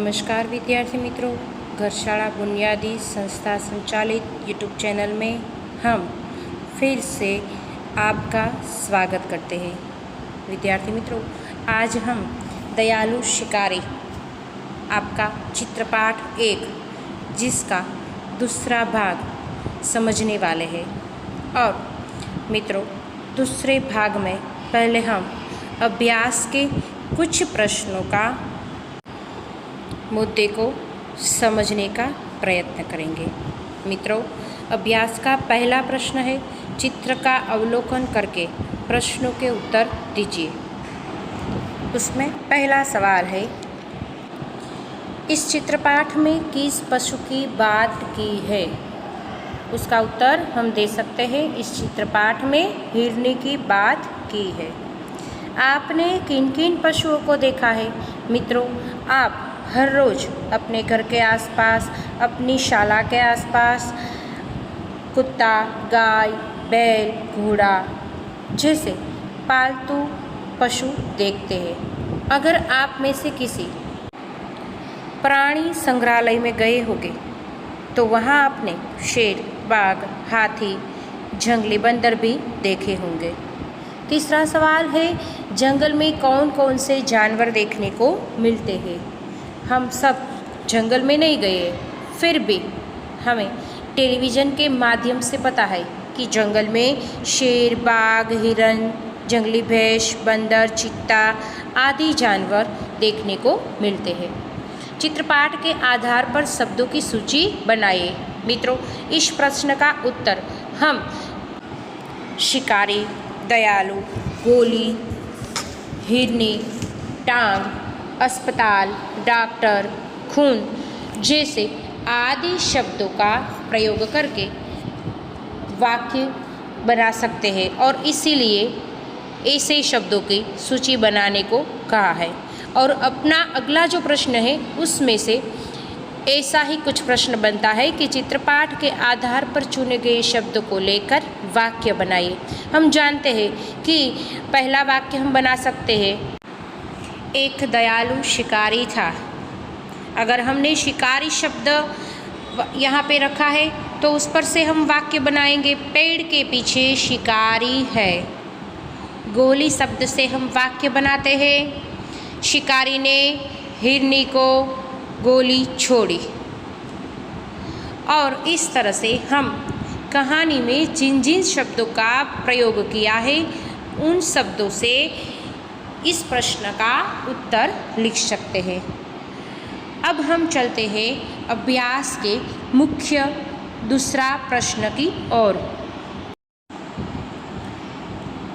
नमस्कार विद्यार्थी मित्रों, घरशाला बुनियादी संस्था संचालित यूट्यूब चैनल में हम फिर से आपका स्वागत करते हैं। विद्यार्थी मित्रों, आज हम दयालु शिकारी आपका चित्रपाठ 1 जिसका दूसरा भाग समझने वाले हैं। और मित्रों, दूसरे भाग में पहले हम अभ्यास के कुछ प्रश्नों का मुद्दे को समझने का प्रयत्न करेंगे। मित्रों, अभ्यास का पहला प्रश्न है, चित्र का अवलोकन करके प्रश्नों के उत्तर दीजिए। उसमें पहला सवाल है, इस चित्रपाठ में किस पशु की बात की है? उसका उत्तर हम दे सकते हैं, इस चित्रपाठ में हिरनी की बात की है। आपने किन किन पशुओं को देखा है? मित्रों, आप हर रोज़ अपने घर के आसपास, अपनी शाला के आसपास कुत्ता, गाय, बैल, घोड़ा जैसे पालतू पशु देखते हैं। अगर आप में से किसी प्राणी संग्रहालय में गए होंगे तो वहाँ आपने शेर, बाघ, हाथी, जंगली बंदर भी देखे होंगे। तीसरा सवाल है, जंगल में कौन कौन से जानवर देखने को मिलते हैं? हम सब जंगल में नहीं गए, फिर भी हमें टेलीविज़न के माध्यम से पता है कि जंगल में शेर, बाघ, हिरन, जंगली भैंस, बंदर, चीता आदि जानवर देखने को मिलते हैं। चित्रपाठ के आधार पर शब्दों की सूची बनाइए। मित्रों, इस प्रश्न का उत्तर हम शिकारी, दयालु, गोली, हिरनी, टांग, अस्पताल, डॉक्टर, खून जैसे आदि शब्दों का प्रयोग करके वाक्य बना सकते हैं और इसीलिए ऐसे शब्दों की सूची बनाने को कहा है। और अपना अगला जो प्रश्न है उसमें से ऐसा ही कुछ प्रश्न बनता है कि चित्रपाठ के आधार पर चुने गए शब्दों को लेकर वाक्य बनाइए। हम जानते हैं कि पहला वाक्य हम बना सकते हैं, एक दयालु शिकारी था। अगर हमने शिकारी शब्द यहाँ पे रखा है तो उस पर से हम वाक्य बनाएंगे, पेड़ के पीछे शिकारी है। गोली शब्द से हम वाक्य बनाते हैं, शिकारी ने हिरनी को गोली छोड़ी। और इस तरह से हम कहानी में जिन जिन शब्दों का प्रयोग किया है उन शब्दों से इस प्रश्न का उत्तर लिख सकते हैं। अब हम चलते हैं अभ्यास के मुख्य दूसरा प्रश्न की ओर।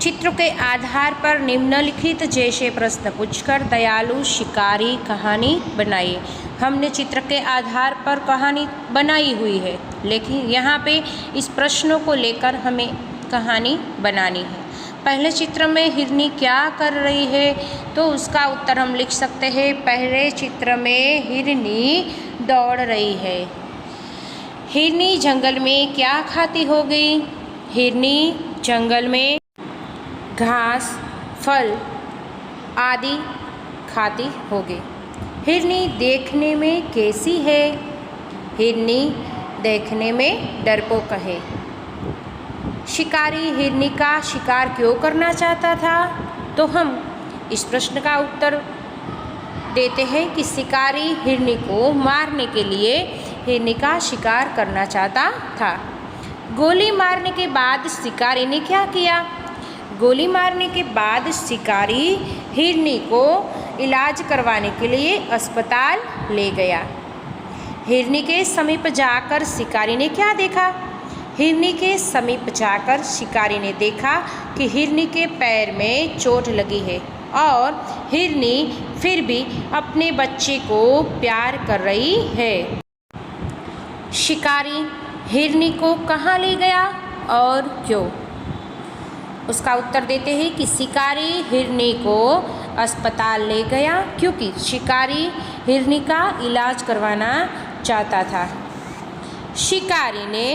चित्र के आधार पर निम्नलिखित जैसे प्रश्न पूछकर दयालु शिकारी कहानी बनाइए। हमने चित्र के आधार पर कहानी बनाई हुई है, लेकिन यहाँ पे इस प्रश्नों को लेकर हमें कहानी बनानी है। पहले चित्र में हिरनी क्या कर रही है तो उसका उत्तर हम लिख सकते हैं, पहले चित्र में हिरनी दौड़ रही है। हिरनी जंगल में क्या खाती होगी? हिरनी जंगल में घास, फल आदि खाती होगी। हिरनी देखने में कैसी है? हिरनी देखने में डरपोक है। शिकारी हिरनी का शिकार क्यों करना चाहता था? तो हम इस प्रश्न का उत्तर देते हैं कि शिकारी हिरनी को मारने के लिए हिरनी का शिकार करना चाहता था। गोली मारने के बाद शिकारी ने क्या किया? गोली मारने के बाद शिकारी हिरनी को इलाज करवाने के लिए अस्पताल ले गया। हिरनी के समीप जाकर शिकारी ने क्या देखा? हिरनी के समीप जाकर शिकारी ने देखा कि हिरनी के पैर में चोट लगी है और हिरनी फिर भी अपने बच्चे को प्यार कर रही है। शिकारी हिरनी को कहाँ ले गया और क्यों? उसका उत्तर देते हैं कि शिकारी हिरनी को अस्पताल ले गया क्योंकि शिकारी हिरनी का इलाज करवाना चाहता था। शिकारी ने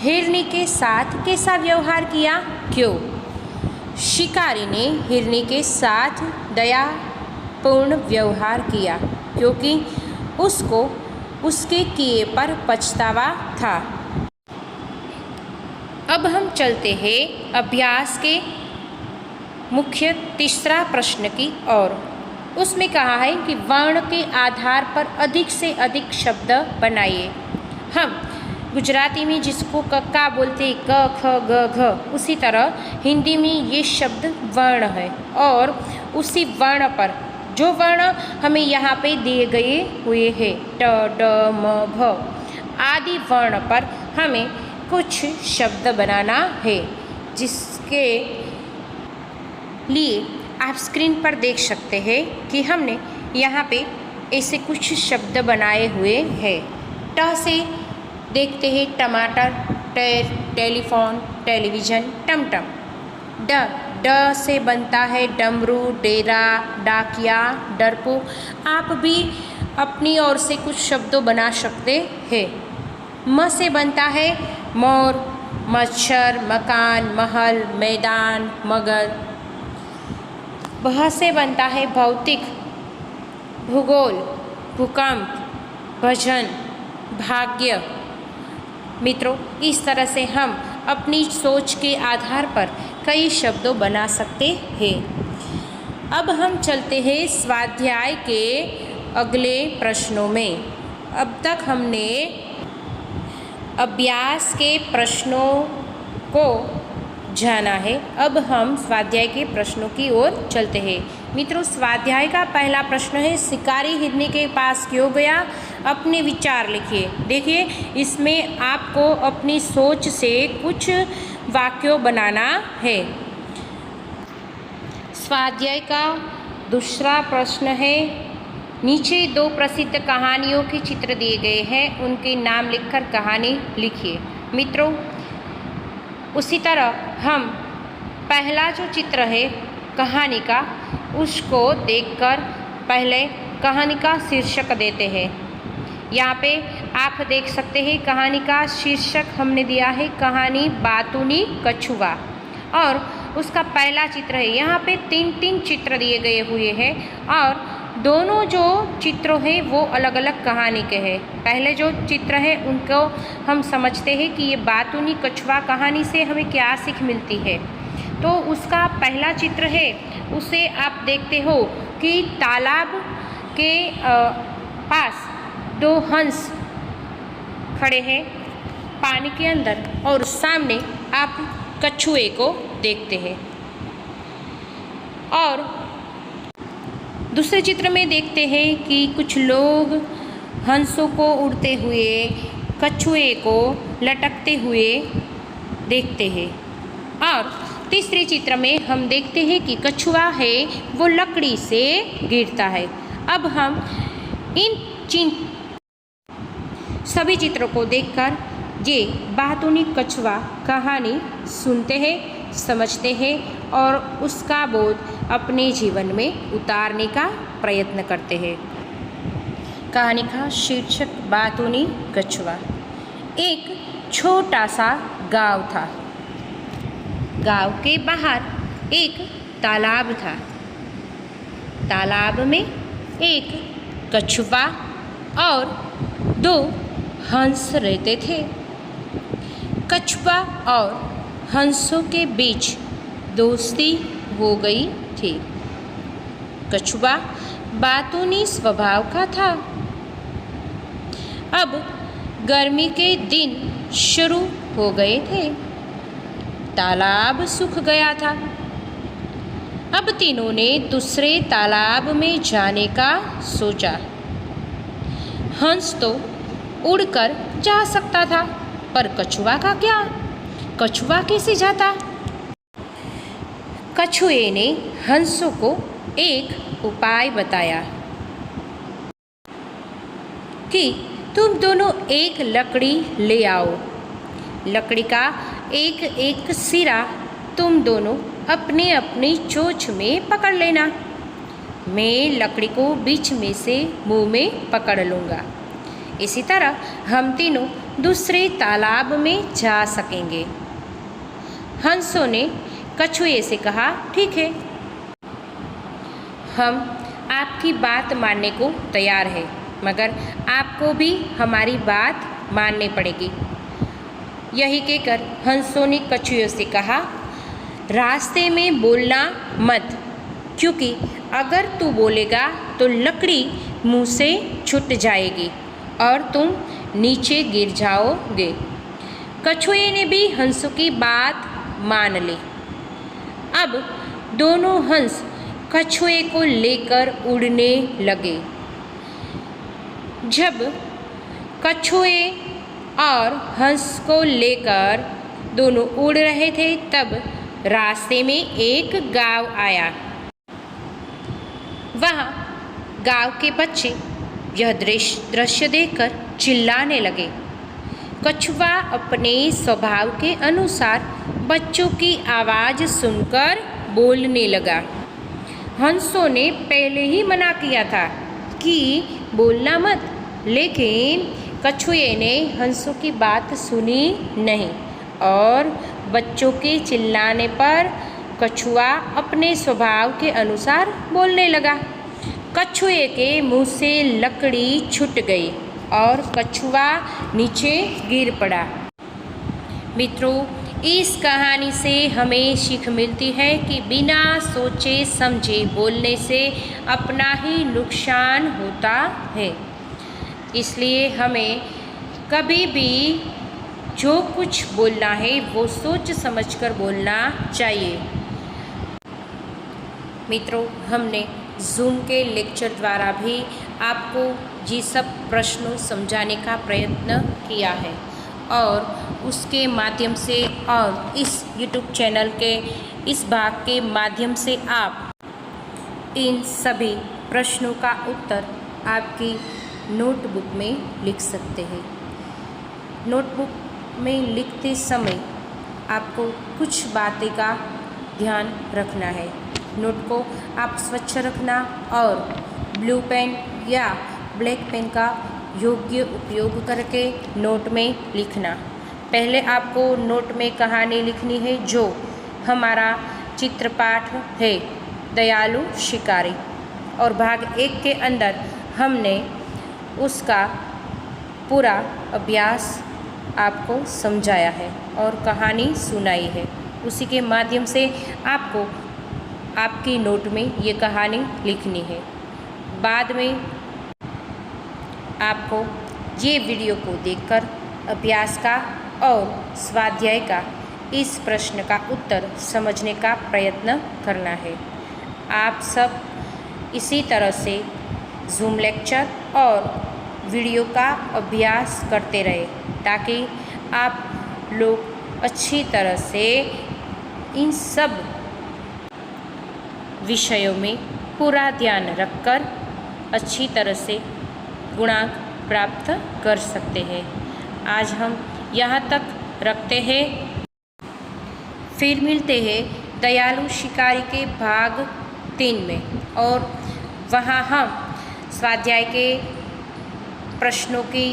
हिरनी के साथ कैसा व्यवहार किया? क्यों? शिकारी ने हिरनी के साथ दयापूर्ण व्यवहार किया क्योंकि उसको उसके किए पर पछतावा था। अब हम चलते हैं अभ्यास के मुख्य तीसरा प्रश्न की ओर। उसमें कहा है कि वर्ण के आधार पर अधिक से अधिक शब्द बनाइए। हम गुजराती में जिसको कक्का बोलते क ख ग घ, उसी तरह हिंदी में ये शब्द वर्ण है और उसी वर्ण पर जो वर्ण हमें यहाँ पे दिए गए हुए हैं ट ड म भ आदि वर्ण पर हमें कुछ शब्द बनाना है, जिसके लिए आप स्क्रीन पर देख सकते हैं कि हमने यहाँ पे ऐसे कुछ शब्द बनाए हुए हैं। ट से देखते हैं टमाटर, टेलीफोन, टेलीविज़न, टमटम। ड से बनता है डमरू, डेरा, डाकिया, डरपोक। आप भी अपनी ओर से कुछ शब्दों बना सकते हैं। म से बनता है मोर, मच्छर, मकान, महल, मैदान, मगर। भह से बनता है भौतिक, भूगोल, भूकंप, भजन, भाग्य। मित्रों, इस तरह से हम अपनी सोच के आधार पर कई शब्दों बना सकते हैं। अब हम चलते हैं स्वाध्याय के अगले प्रश्नों में। अब तक हमने अभ्यास के प्रश्नों को जाना है। अब हम स्वाध्याय के प्रश्नों की ओर चलते हैं। मित्रों, स्वाध्याय का पहला प्रश्न है, शिकारी हिरनी के पास क्यों गया? अपने विचार लिखिए। देखिए, इसमें आपको अपनी सोच से कुछ वाक्यों बनाना है। स्वाध्याय का दूसरा प्रश्न है, नीचे दो प्रसिद्ध कहानियों के चित्र दिए गए हैं, उनके नाम लिखकर कहानी लिखिए। मित्रों, उसी तरह हम पहला जो चित्र है कहानी का, उसको देखकर पहले कहानी का शीर्षक देते हैं। यहाँ पे आप देख सकते हैं कहानी का शीर्षक हमने दिया है कहानी बातूनी कछुआ, और उसका पहला चित्र है। यहाँ पे 3 चित्र दिए गए हुए हैं और दोनों जो चित्र हैं वो अलग अलग कहानी के हैं। पहले जो चित्र हैं उनको हम समझते हैं कि ये बातूनी कछुआ कहानी से हमें क्या सीख मिलती है। तो उसका पहला चित्र है, उसे आप देखते हो कि तालाब के पास 2 हंस खड़े हैं पानी के अंदर, और सामने आप कछुए को देखते हैं। और दूसरे चित्र में देखते हैं कि कुछ लोग हंसों को उड़ते हुए, कछुए को लटकते हुए देखते हैं। और तीसरे चित्र में हम देखते हैं कि कछुआ है वो लकड़ी से गिरता है। अब हम इन सभी चित्रों को देखकर ये बातूनी कछुआ कहानी सुनते हैं, समझते हैं और उसका बोध अपने जीवन में उतारने का प्रयत्न करते हैं। कहानी का शीर्षक बातूनी कछुआ। एक छोटा सा गांव था। गांव के बाहर एक तालाब था। तालाब में एक कछुआ और 2 हंस रहते थे। कछुआ और हंसों के बीच दोस्ती हो गई थी। कछुआ बातूनी स्वभाव का था। अब गर्मी के दिन शुरू हो गए थे। तालाब सूख गया था। अब तीनों ने दूसरे तालाब में जाने का सोचा। हंस तो उड़कर जा सकता था, पर कछुआ का क्या? कछुआ कैसे जाता? कछुए ने हंसों को एक उपाय बताया कि तुम दोनों एक लकड़ी ले आओ। लकड़ी का एक एक सिरा तुम दोनों अपने अपनी चोंच में पकड़ लेना। मैं लकड़ी को बीच में से मुंह में पकड़ लूँगा। इसी तरह हम तीनों दूसरे तालाब में जा सकेंगे। हंसों ने कछुए से कहा, ठीक है, हम आपकी बात मानने को तैयार है। मगर आपको भी हमारी बात माननी पड़ेगी। यही कहकर हंसों ने कछुए से कहा, रास्ते में बोलना मत, क्योंकि अगर तू बोलेगा तो लकड़ी मुंह से छूट जाएगी और तुम नीचे गिर जाओगे। कछुए ने भी हंसों की बात मान ली। अब दोनों हंस कछुए को लेकर उड़ने लगे। जब कछुए और हंस को लेकर दोनों उड़ रहे थे तब रास्ते में एक गांव आया। वहाँ गांव के बच्चे यह दृश्य देखकर चिल्लाने लगे। कछुआ अपने स्वभाव के अनुसार बच्चों की आवाज़ सुनकर बोलने लगा। हंसों ने पहले ही मना किया था कि बोलना मत, लेकिन कछुए ने हंसों की बात सुनी नहीं और बच्चों के चिल्लाने पर कछुआ अपने स्वभाव के अनुसार बोलने लगा। कछुए के मुंह से लकड़ी छूट गई और कछुआ नीचे गिर पड़ा। मित्रों, इस कहानी से हमें सीख मिलती है कि बिना सोचे समझे बोलने से अपना ही नुकसान होता है। इसलिए हमें कभी भी जो कुछ बोलना है वो सोच समझकर बोलना चाहिए। मित्रों, हमने जूम के लेक्चर द्वारा भी आपको ये सब प्रश्नों समझाने का प्रयत्न किया है और उसके माध्यम से और इस YouTube चैनल के इस भाग के माध्यम से आप इन सभी प्रश्नों का उत्तर आपकी नोटबुक में लिख सकते हैं। नोटबुक में लिखते समय आपको कुछ बातें का ध्यान रखना है। नोट को आप स्वच्छ रखना और ब्लू पेन या ब्लैक पेन का योग्य उपयोग करके नोट में लिखना। पहले आपको नोट में कहानी लिखनी है जो हमारा चित्रपाठ है दयालु शिकारी, और भाग 1 के अंदर हमने उसका पूरा अभ्यास आपको समझाया है और कहानी सुनाई है। उसी के माध्यम से आपको आपकी नोट में ये कहानी लिखनी है। बाद में आपको ये वीडियो को देखकर अभ्यास का और स्वाध्याय का इस प्रश्न का उत्तर समझने का प्रयत्न करना है। आप सब इसी तरह से जूम लेक्चर और वीडियो का अभ्यास करते रहे ताकि आप लोग अच्छी तरह से इन सब विषयों में पूरा ध्यान रखकर अच्छी तरह से गुणांक प्राप्त कर सकते हैं। आज हम यहाँ तक रखते हैं, फिर मिलते हैं दयालु शिकारी के भाग 3 में और वहाँ हम स्वाध्याय के प्रश्नों की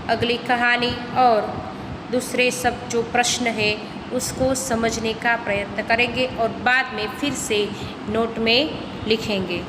अगली कहानी और दूसरे सब जो प्रश्न है उसको समझने का प्रयत्न करेंगे और बाद में फिर से नोट में लिखेंगे।